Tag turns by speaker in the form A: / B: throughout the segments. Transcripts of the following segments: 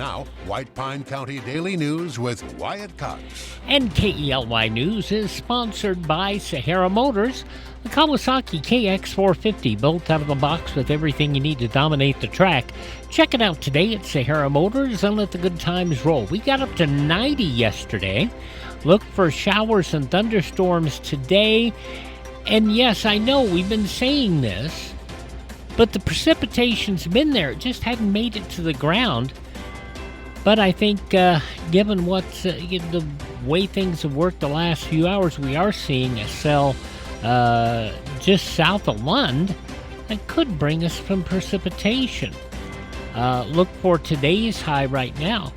A: Now, White Pine County Daily News with Wyatt Cox.
B: And KELY News is sponsored by Sahara Motors, the Kawasaki KX450, built out of the box with everything you need to dominate the track. Check it out today at Sahara Motors and let the good times roll. We got up to 90 yesterday. Look for showers and thunderstorms today. And yes, I know we've been saying this, but the precipitation's been there. It just hadn't made it to the ground. But I think given the way things have worked the last few hours, we are seeing a cell just south of Lund that could bring us some precipitation. Look for today's high right now,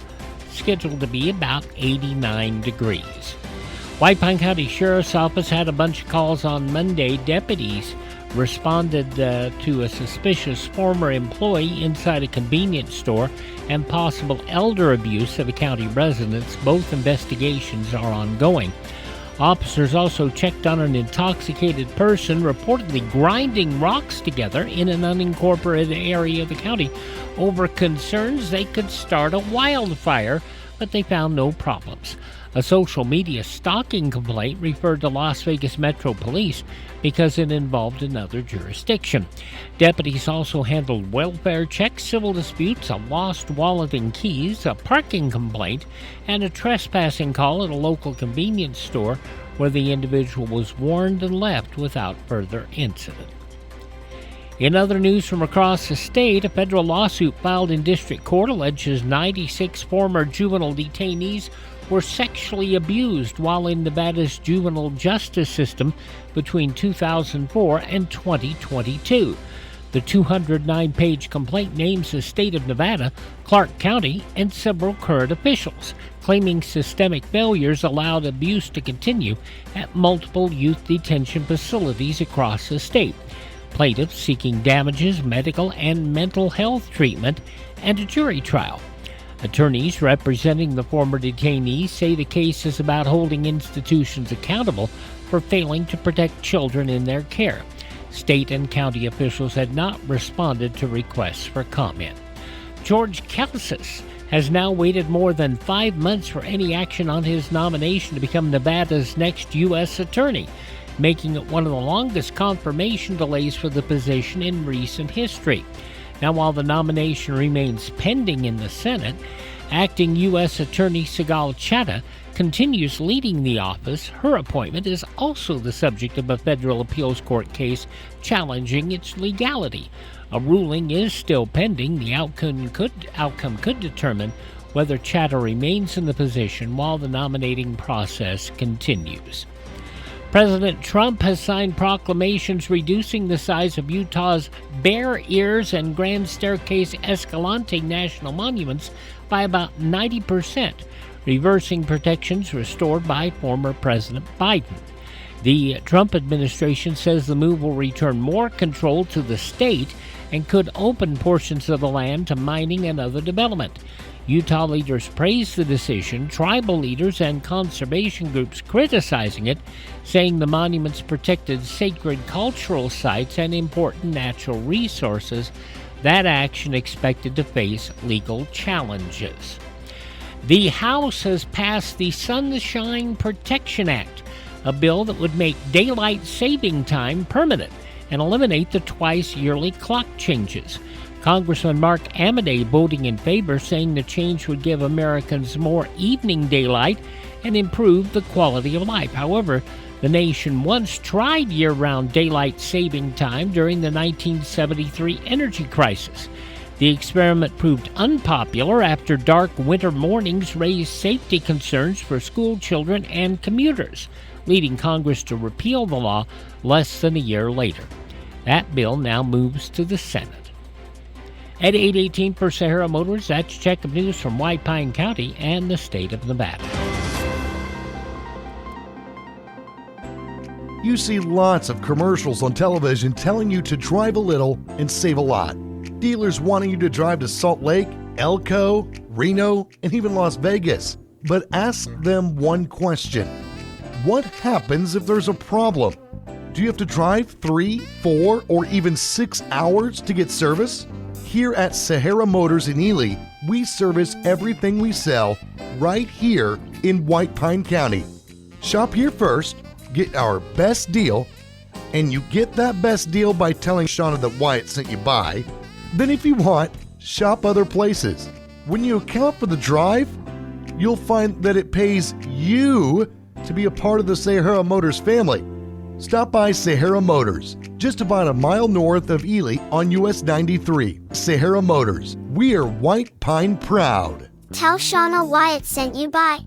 B: scheduled to be about 89 degrees. White Pine County Sheriff's Office had a bunch of calls on Monday. Deputies responded to a suspicious former employee inside a convenience store and possible elder abuse of a county residents. Both investigations are ongoing. Officers also checked on an intoxicated person reportedly grinding rocks together in an unincorporated area of the county over concerns they could start a wildfire, but they found no problems. A social media stalking complaint referred to Las Vegas Metro Police because it involved another jurisdiction. Deputies also handled welfare checks, civil disputes, a lost wallet and keys, a parking complaint, and a trespassing call at a local convenience store where the individual was warned and left without further incident. In other news from across the state, a federal lawsuit filed in district court alleges 96 former juvenile detainees were sexually abused while in Nevada's juvenile justice system between 2004 and 2022. The 209-page complaint names the state of Nevada, Clark County, and several current officials, claiming systemic failures allowed abuse to continue at multiple youth detention facilities across the state. Plaintiffs seeking damages, medical and mental health treatment, and a jury trial. Attorneys representing the former detainees say the case is about holding institutions accountable for failing to protect children in their care. State and county officials had not responded to requests for comment. George Kelsis has now waited more than 5 months for any action on his nomination to become Nevada's next U.S. attorney, making it one of the longest confirmation delays for the position in recent history. Now, while the nomination remains pending in the Senate, acting U.S. Attorney Sigal Chattah continues leading the office. Her appointment is also the subject of a federal appeals court case challenging its legality. A ruling is still pending. The outcome could determine whether Chattah remains in the position while the nominating process continues. President Trump has signed proclamations reducing the size of Utah's Bear Ears and Grand Staircase Escalante national monuments by about 90%, reversing protections restored by former President Biden. The Trump administration says the move will return more control to the state and could open portions of the land to mining and other development. Utah leaders praised the decision, tribal leaders and conservation groups criticizing it, saying the monuments protected sacred cultural sites and important natural resources. That action expected to face legal challenges. The House has passed the Sunshine Protection Act, a bill that would make daylight saving time permanent and eliminate the twice-yearly clock changes. Congressman Mark Amodei voting in favor, saying the change would give Americans more evening daylight and improve the quality of life. However, the nation once tried year-round daylight saving time during the 1973 energy crisis. The experiment proved unpopular after dark winter mornings raised safety concerns for school children and commuters, leading Congress to repeal the law less than a year later. That bill now moves to the Senate. At 8:18 for Sahara Motors, that's check of news from White Pine County and the state of Nevada.
C: You see lots of commercials on television telling you to drive a little and save a lot. Dealers wanting you to drive to Salt Lake, Elko, Reno, and even Las Vegas. But ask them one question. What happens if there's a problem? Do you have to drive 3, 4, or even 6 hours to get service? Here at Sahara Motors in Ely, We service everything we sell right here in White Pine County. Shop here first, get our best deal, and you get that best deal by telling Shauna that Wyatt sent you by. Then if you want, shop other places. When you account for the drive, you'll find that it pays you to be a part of the Sahara Motors family. Stop by Sahara Motors, just about a mile north of Ely on US 93. Sahara Motors, we are White Pine proud.
D: Tell Shauna Wyatt sent you by.